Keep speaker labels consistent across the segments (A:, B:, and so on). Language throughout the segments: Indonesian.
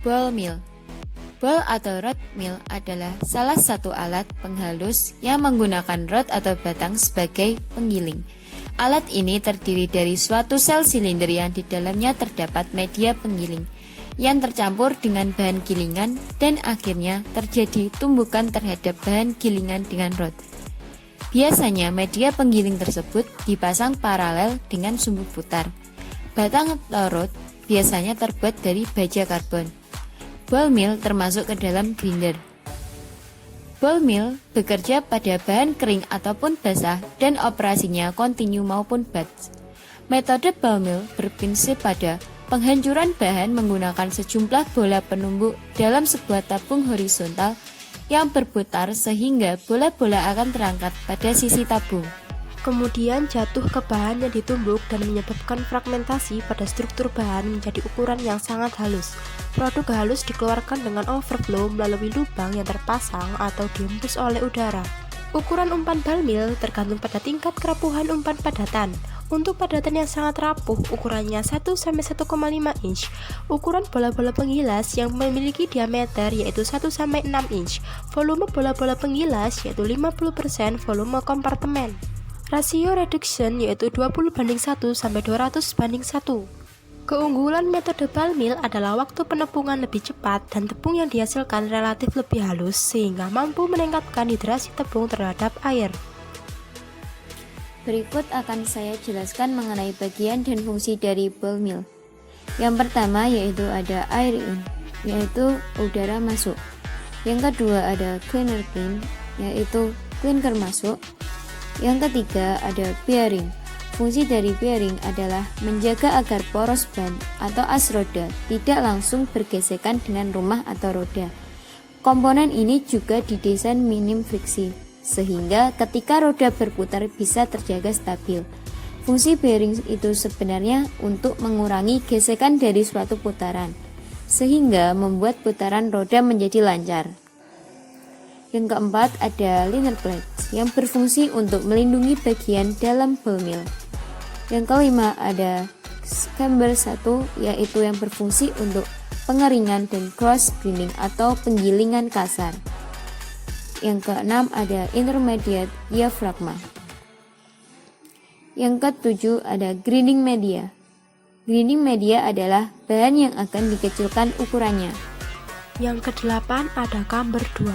A: Ball mill. Ball atau rod mill adalah salah satu alat penghalus yang menggunakan rod atau batang sebagai penggiling. Alat ini terdiri dari suatu sel silinder yang di dalamnya terdapat media penggiling yang tercampur dengan bahan gilingan dan akhirnya terjadi tumbukan terhadap bahan gilingan dengan rod. Biasanya media penggiling tersebut dipasang paralel dengan sumbu putar. Batang atau rod biasanya terbuat dari baja karbon. Ball mill termasuk ke dalam grinder. Ball mill bekerja pada bahan kering ataupun basah dan operasinya kontinu maupun batch. Metode ball mill berprinsip pada penghancuran bahan menggunakan sejumlah bola penumbuk dalam sebuah tabung horizontal yang berputar sehingga bola-bola akan terangkat pada sisi tabung.
B: Kemudian jatuh ke bahan yang ditumbuk dan menyebabkan fragmentasi pada struktur bahan menjadi ukuran yang sangat halus. Produk halus dikeluarkan dengan overflow melalui lubang yang terpasang atau dihembus oleh udara. Ukuran umpan ball mill tergantung pada tingkat kerapuhan umpan padatan. Untuk padatan yang sangat rapuh, ukurannya 1-1,5 inch. Ukuran bola-bola penggilas yang memiliki diameter yaitu 1-6 inch. Volume bola-bola penggilas yaitu 50% volume kompartemen. Rasio reduction yaitu 20:1 sampai 200:1. Keunggulan metode ball mill adalah waktu penepungan lebih cepat dan tepung yang dihasilkan relatif lebih halus sehingga mampu meningkatkan hidrasi tepung terhadap air.
A: Berikut akan saya jelaskan mengenai bagian dan fungsi dari ball mill. Yang pertama yaitu ada air in, yaitu udara masuk. Yang kedua ada cleaner clean, yaitu clinker masuk. Yang ketiga ada bearing. Fungsi dari bearing adalah menjaga agar poros ban atau as roda tidak langsung bergesekan dengan rumah atau roda. Komponen ini juga didesain minim friksi, sehingga ketika roda berputar bisa terjaga stabil. Fungsi bearing itu sebenarnya untuk mengurangi gesekan dari suatu putaran, sehingga membuat putaran roda menjadi lancar. Yang keempat ada liner plates yang berfungsi untuk melindungi bagian dalam ball mill. Yang kelima ada camber 1 yaitu yang berfungsi untuk pengeringan dan cross grinding atau penggilingan kasar. Yang keenam ada intermediate diaphragma. Yang ketujuh ada grinding media. Grinding media adalah bahan yang akan dikecilkan ukurannya.
B: Yang kedelapan ada camber 2,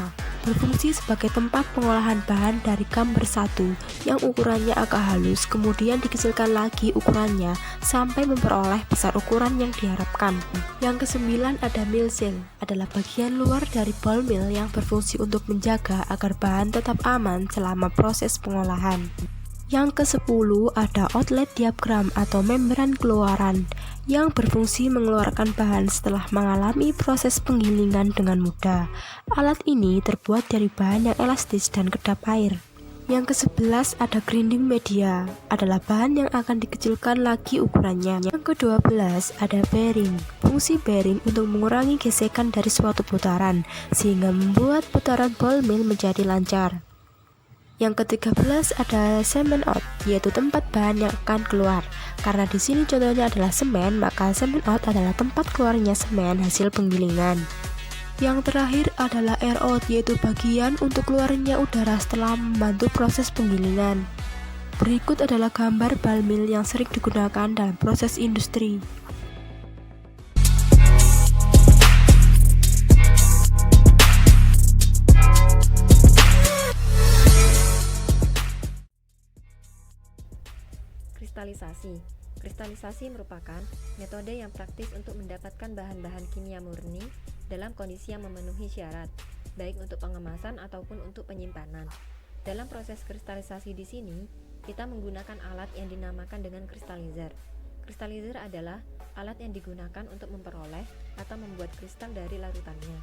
B: berfungsi sebagai tempat pengolahan bahan dari camber 1 yang ukurannya agak halus, kemudian dikecilkan lagi ukurannya sampai memperoleh besar ukuran yang diharapkan. Yang kesembilan ada mill seal, adalah bagian luar dari ball mill yang berfungsi untuk menjaga agar bahan tetap aman selama proses pengolahan. Yang ke-10 ada outlet diaphragm atau membran keluaran yang berfungsi mengeluarkan bahan setelah mengalami proses penggilingan dengan mudah. Alat ini terbuat dari bahan yang elastis dan kedap air. Yang ke-11 ada grinding media, adalah bahan yang akan dikecilkan lagi ukurannya. Yang ke-12 ada bearing. Fungsi bearing untuk mengurangi gesekan dari suatu putaran sehingga membuat putaran ball mill menjadi lancar. Yang ke-13 ada cement out, yaitu tempat bahan yang akan keluar. Karena di sini contohnya adalah semen, maka cement out adalah tempat keluarnya semen hasil penggilingan. Yang terakhir adalah air out, yaitu bagian untuk keluarnya udara setelah membantu proses penggilingan. Berikut adalah gambar ball mill yang sering digunakan dalam proses industri.
C: Kristalisasi merupakan metode yang praktis untuk mendapatkan bahan-bahan kimia murni dalam kondisi yang memenuhi syarat, baik untuk pengemasan ataupun untuk penyimpanan. Dalam proses kristalisasi di sini, kita menggunakan alat yang dinamakan dengan kristalizer. Kristalizer adalah alat yang digunakan untuk memperoleh atau membuat kristal dari larutannya.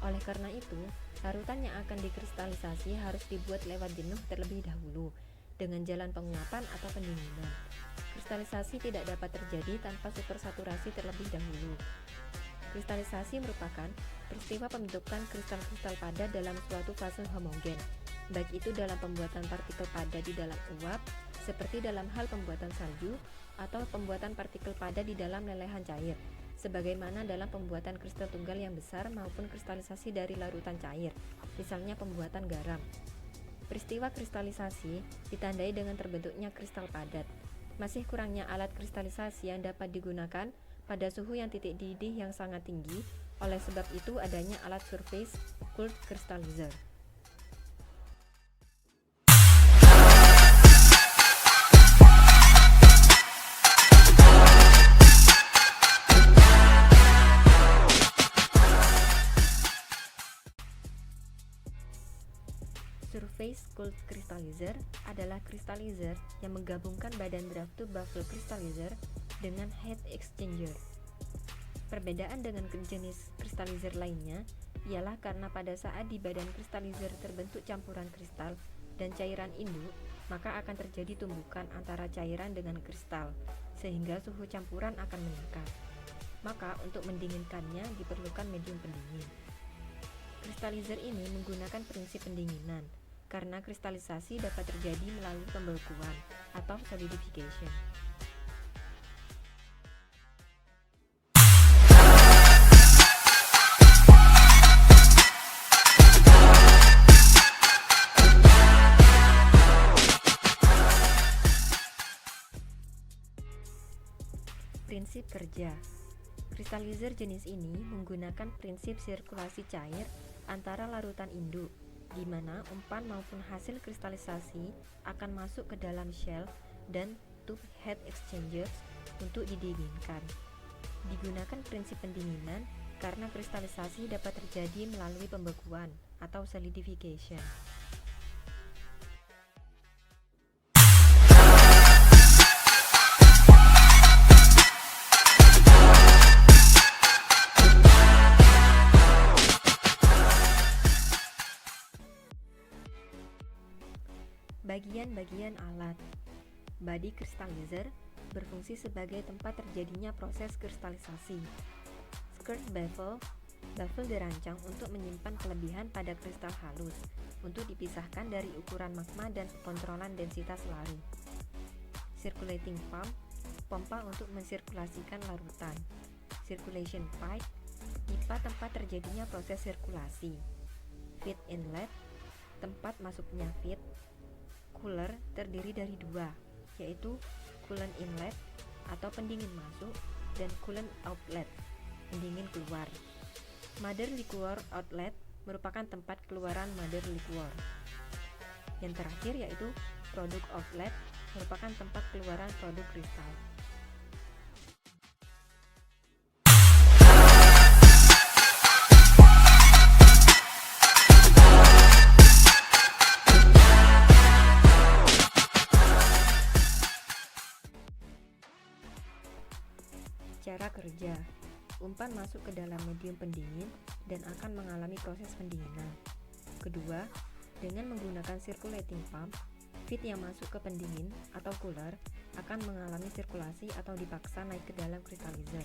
C: Oleh karena itu, larutan yang akan dikristalisasi harus dibuat lewat jenuh terlebih dahulu, dengan jalan penguapan atau pendinginan. Kristalisasi tidak dapat terjadi tanpa supersaturasi terlebih dahulu. Kristalisasi merupakan peristiwa pembentukan kristal-kristal padat dalam suatu fase homogen, baik itu dalam pembuatan partikel padat di dalam uap, seperti dalam hal pembuatan salju, atau pembuatan partikel padat di dalam lelehan cair. sebagaimana dalam pembuatan kristal tunggal yang besar maupun kristalisasi dari larutan cair, misalnya pembuatan garam. Peristiwa kristalisasi ditandai dengan terbentuknya kristal padat. Masih kurangnya alat kristalisasi yang dapat digunakan pada suhu yang titik didih yang sangat tinggi, oleh sebab itu adanya alat surface cooled crystallizer. Surface cooled crystallizer adalah crystallizer yang menggabungkan badan draft tube baffle crystallizer dengan heat exchanger. Perbedaan dengan jenis crystallizer lainnya ialah karena pada saat di badan crystallizer terbentuk campuran kristal dan cairan induk, maka akan terjadi tumbukan antara cairan dengan kristal, sehingga suhu campuran akan meningkat. Maka untuk mendinginkannya diperlukan medium pendingin. Crystallizer ini menggunakan prinsip pendinginan, karena kristalisasi dapat terjadi melalui pembekuan atau solidification. Prinsip kerja. Crystallizer jenis ini menggunakan prinsip sirkulasi cair antara larutan induk, di mana umpan maupun hasil kristalisasi akan masuk ke dalam shell dan tube heat exchangers untuk didinginkan. Digunakan prinsip pendinginan karena kristalisasi dapat terjadi melalui pembekuan atau solidification. Bagian-bagian alat. Body crystallizer berfungsi sebagai tempat terjadinya proses kristalisasi. Skirt baffle dirancang untuk menyimpan kelebihan pada kristal halus untuk dipisahkan dari ukuran magma dan kontrolan densitas laru. Circulating pump, pompa untuk mensirkulasikan larutan. Circulation pipe, pipa tempat terjadinya proses sirkulasi. Feed inlet, tempat masuknya feed. Cooler terdiri dari dua, yaitu coolant inlet atau pendingin masuk dan coolant outlet, pendingin keluar. Mother liquor outlet merupakan tempat keluaran mother liquor. Yang terakhir yaitu product outlet merupakan tempat keluaran produk kristal. Cara kerja. Umpan masuk ke dalam medium pendingin dan akan mengalami proses pendinginan. Kedua, dengan menggunakan circulating pump, feed yang masuk ke pendingin atau cooler akan mengalami sirkulasi atau dipaksa naik ke dalam crystallizer.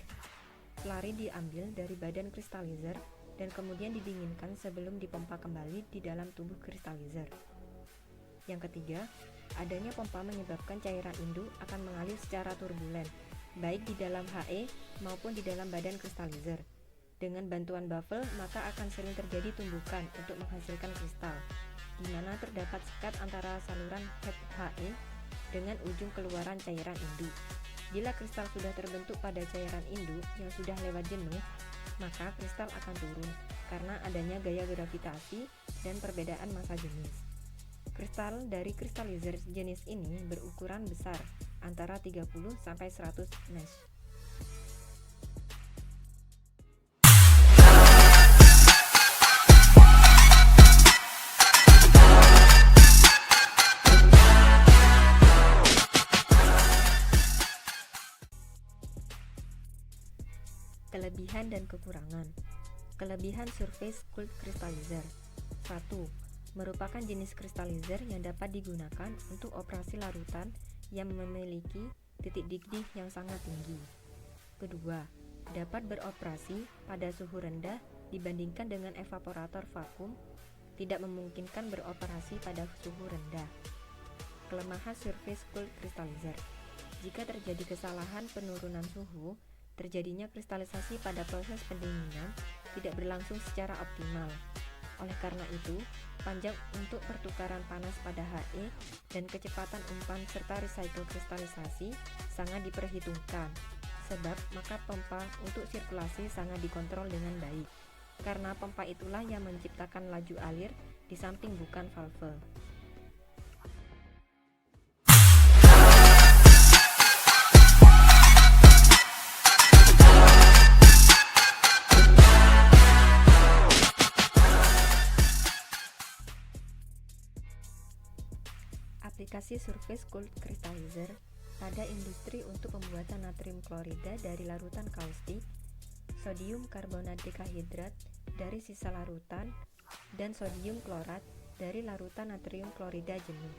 C: Slurry diambil dari badan crystallizer dan kemudian didinginkan sebelum dipompa kembali di dalam tubuh crystallizer. Yang ketiga, adanya pompa menyebabkan cairan induk akan mengalir secara turbulen, baik di dalam HE maupun di dalam badan crystallizer. Dengan bantuan baffle, maka akan sering terjadi tumbukan untuk menghasilkan kristal, di mana terdapat sekat antara saluran head HE dengan ujung keluaran cairan induk. Bila kristal sudah terbentuk pada cairan induk yang sudah lewat jenuh, maka kristal akan turun karena adanya gaya gravitasi dan perbedaan massa jenis. Kristal dari crystallizer jenis ini berukuran besar, antara 30 sampai 100 mesh. Kelebihan dan kekurangan. Kelebihan surface cooled crystallizer. 1. Merupakan jenis crystallizer yang dapat digunakan untuk operasi larutan yang memiliki titik didih yang sangat tinggi. Kedua, dapat beroperasi pada suhu rendah dibandingkan dengan evaporator vakum, tidak memungkinkan beroperasi pada suhu rendah. Kelemahan surface cooled crystallizer. Jika terjadi kesalahan penurunan suhu, terjadinya kristalisasi pada proses pendinginan tidak berlangsung secara optimal. Oleh karena itu, panjang untuk pertukaran panas pada He dan kecepatan umpan serta recycle kristalisasi sangat diperhitungkan, sebab maka pompa untuk sirkulasi sangat dikontrol dengan baik. Karena pompa itulah yang menciptakan laju alir di samping bukan valve. Aplikasi Surface Cooled Crystallizer pada industri untuk pembuatan natrium klorida dari larutan kaustik, sodium karbonat dekahidrat dari sisa larutan, dan sodium klorat dari larutan natrium klorida jenuh.